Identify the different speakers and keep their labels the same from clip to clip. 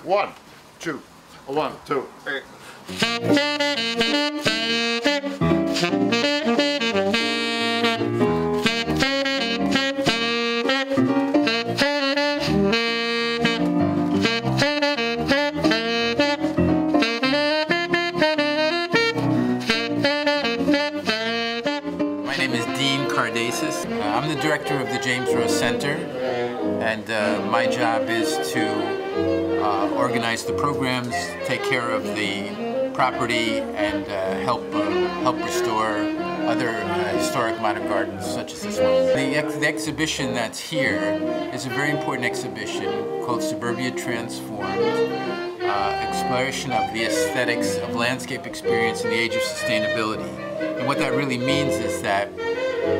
Speaker 1: 1, 2, 1, 2, 3.
Speaker 2: My name is Dean Cardasis. I'm the director of the James Rose Center, and my job is to organize the programs, take care of the property, and help restore other historic modern gardens such as this one. The exhibition that's here is a very important exhibition called Suburbia Transformed, exploration of the aesthetics of landscape experience in the age of sustainability. And what that really means is that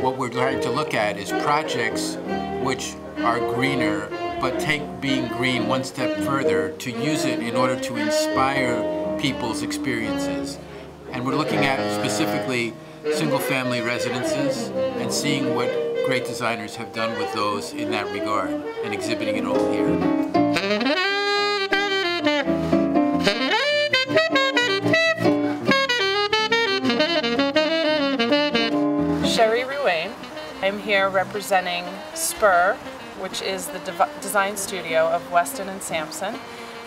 Speaker 2: what we're trying to look at is projects which are greener, but take being green one step further to use it in order to inspire people's experiences. And we're looking at specifically single-family residences and seeing what great designers have done with those in that regard and exhibiting it all here.
Speaker 3: CHERI RUANE. I'm here representing SPURR, which is the design studio of Weston and Sampson,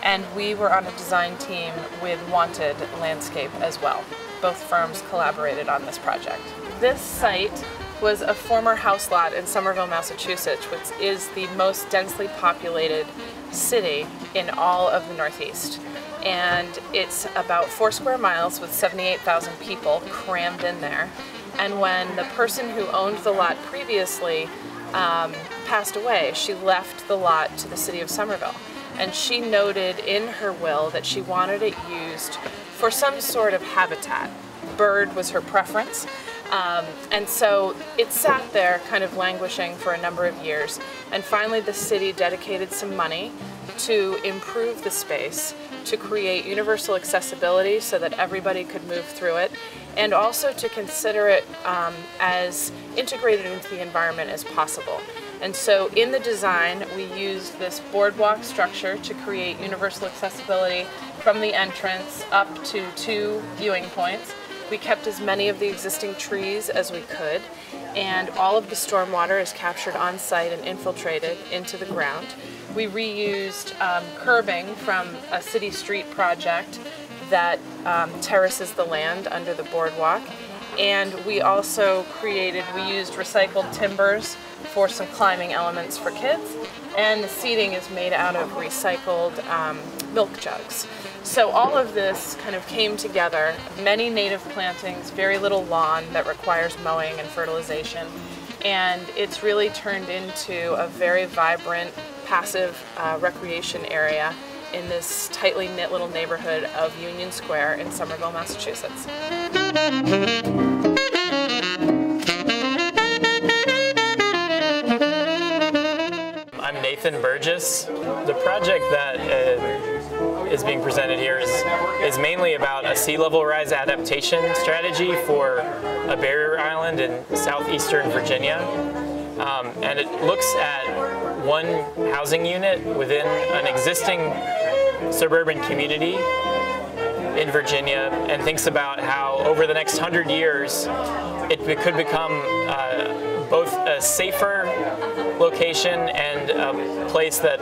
Speaker 3: and we were on a design team with Wanted Landscape as well. Both firms collaborated on this project. This site was a former house lot in Somerville, Massachusetts, which is the most densely populated city in all of the Northeast. And it's about 4 square miles with 78,000 people crammed in there. And when the person who owned the lot previously passed away, she left the lot to the city of Somerville. And she noted in her will that she wanted it used for some sort of habitat. Bird was her preference. And so it sat there kind of languishing for a number of years. And finally the city dedicated some money to improve the space, to create universal accessibility so that everybody could move through it, and also to consider it as integrated into the environment as possible. And so in the design, we used this boardwalk structure to create universal accessibility from the entrance up to 2 viewing points. We kept as many of the existing trees as we could, and all of the stormwater is captured on site and infiltrated into the ground. We reused curbing from a city street project that terraces the land under the boardwalk. And we also used recycled timbers for some climbing elements for kids. And the seating is made out of recycled milk jugs. So all of this kind of came together. Many native plantings, very little lawn that requires mowing and fertilization. And it's really turned into a very vibrant, passive recreation area in this tightly knit little neighborhood of Union Square in Somerville, Massachusetts.
Speaker 4: I'm Nathan BURGESS. The project that is being presented here is mainly about a sea level rise adaptation strategy for a barrier island in southeastern Virginia. And it looks at one housing unit within an existing suburban community in Virginia and thinks about how over the next 100 years it could become both a safer location and a place that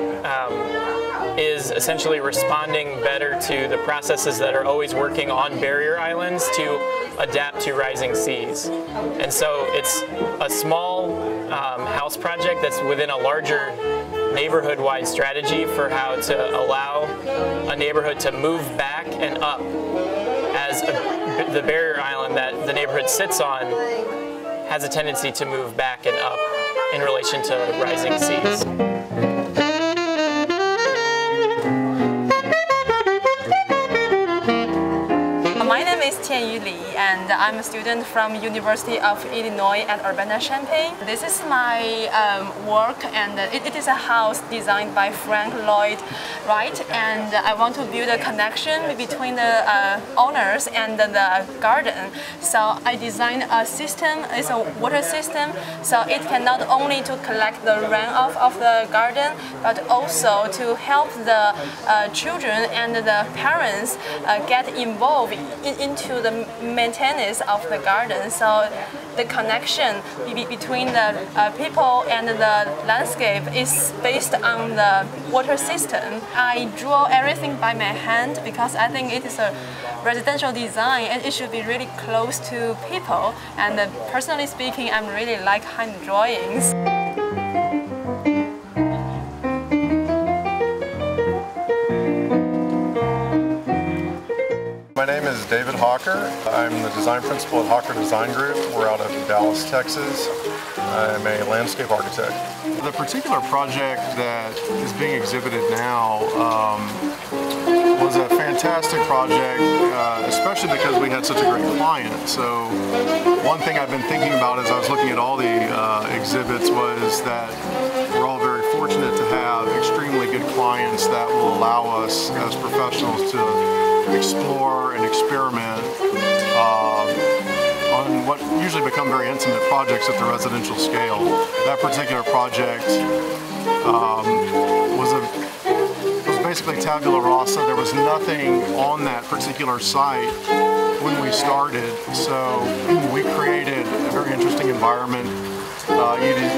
Speaker 4: is essentially responding better to the processes that are always working on barrier islands to adapt to rising seas. And so it's a small house project that's within a larger neighborhood-wide strategy for how to allow a neighborhood to move back and up as the barrier island that the neighborhood sits on has a tendency to move back and up in relation to rising seas.
Speaker 5: My name is Tianyu Li, and and I'm a student from University of Illinois at Urbana-Champaign. This is my work, and it is a house designed by Frank Lloyd Wright, and I want to build a connection between the owners and the garden. So I designed a system, it's a water system, so it can not only to collect the runoff of the garden, but also to help the children and the parents get involved into the maintenance of the garden. So the connection between the people and the landscape is based on the water system. I draw everything by my hand because I think it is a residential design and it should be really close to people. And personally speaking, I really like hand drawings.
Speaker 6: My name is David Hocker. I'm the design principal at HOCKER Design Group. We're out of Dallas, Texas. I'm a landscape architect. The particular project that is being exhibited now was a fantastic project, especially because we had such a great client. So one thing I've been thinking about as I was looking at all the exhibits was that we're all very fortunate to have extremely good clients that will allow us as professionals to explore and experiment on what usually become very intimate projects at the residential scale. That particular project was basically tabula rasa. There was nothing on that particular site when we started, so we created a very interesting environment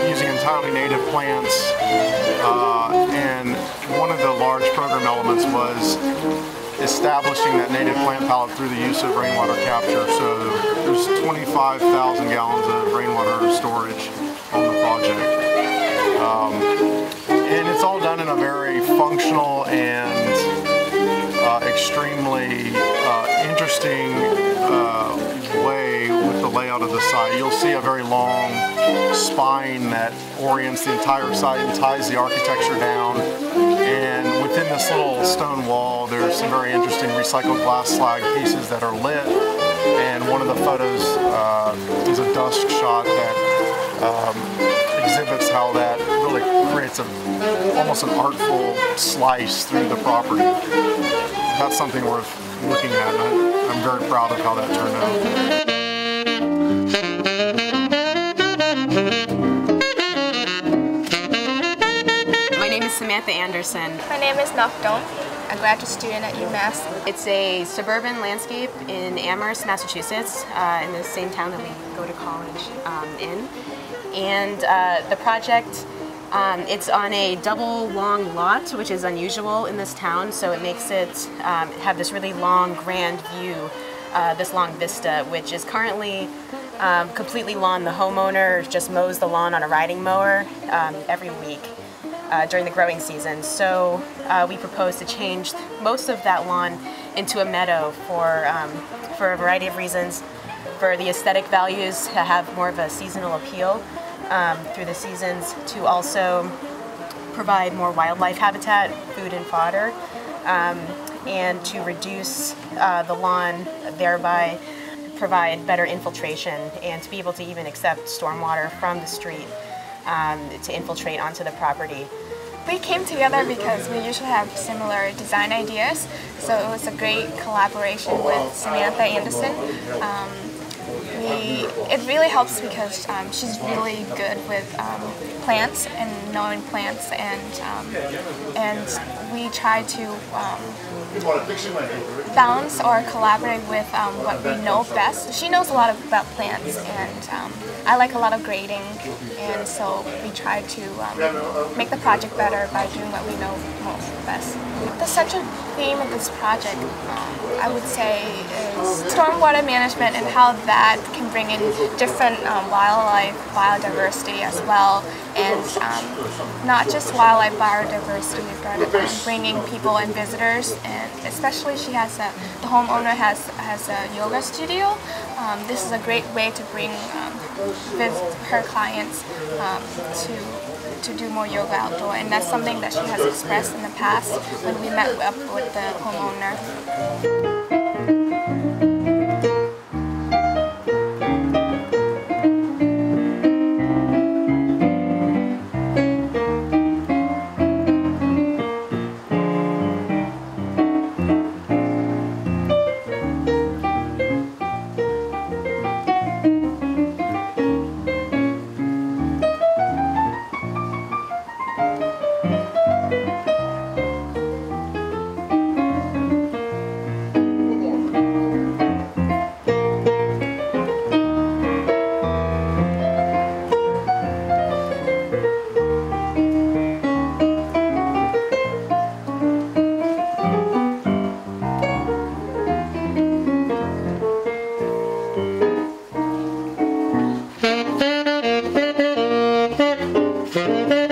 Speaker 6: using entirely native plants, and one of the large program elements was establishing that native plant palette through the use of rainwater capture. So there's 25,000 gallons of rainwater storage on the project. And it's all done in a very functional and extremely interesting way with the layout of the site. You'll see a very long spine that orients the entire site and ties the architecture down. And within this little stone wall, there's some very interesting recycled glass slag pieces that are lit. And one of the photos is a dusk shot that exhibits how that really creates almost an artful slice through the property. That's something worth looking at, and I'm very proud of how that turned out.
Speaker 7: My name is Samantha Anderson.
Speaker 8: My name is Nakdong, a graduate student at UMass.
Speaker 7: It's a suburban landscape in Amherst, Massachusetts, in the same town that we go to college in. And the project, it's on a double long lot, which is unusual in this town, so it makes it have this really long, grand view, this long vista, which is currently completely lawn. The homeowner just mows the lawn on a riding mower every week during the growing season. So we propose to change most of that lawn into a meadow for a variety of reasons. For the aesthetic values, to have more of a seasonal appeal through the seasons, to also provide more wildlife habitat, food and fodder, and to reduce the lawn, thereby provide better infiltration and to be able to even accept stormwater from the street to infiltrate onto the property.
Speaker 8: We came together because we usually have similar design ideas, so it was a great collaboration with Samantha Anderson. It really helps because she's really good with plants and knowing plants, and we try to balance or collaborate with what we know best. She knows a lot about plants, and I like a lot of grading, and so we try to make the project better by doing what we know most best. The central theme of this project, I would say, is stormwater management and how that can bring in different wildlife biodiversity as well, and not just wildlife biodiversity, but bringing people and visitors, and especially the homeowner has a yoga studio. This is a great way to bring her clients to do more yoga outdoor, and that's something that she has expressed in the past when we met up with the homeowner.
Speaker 3: you.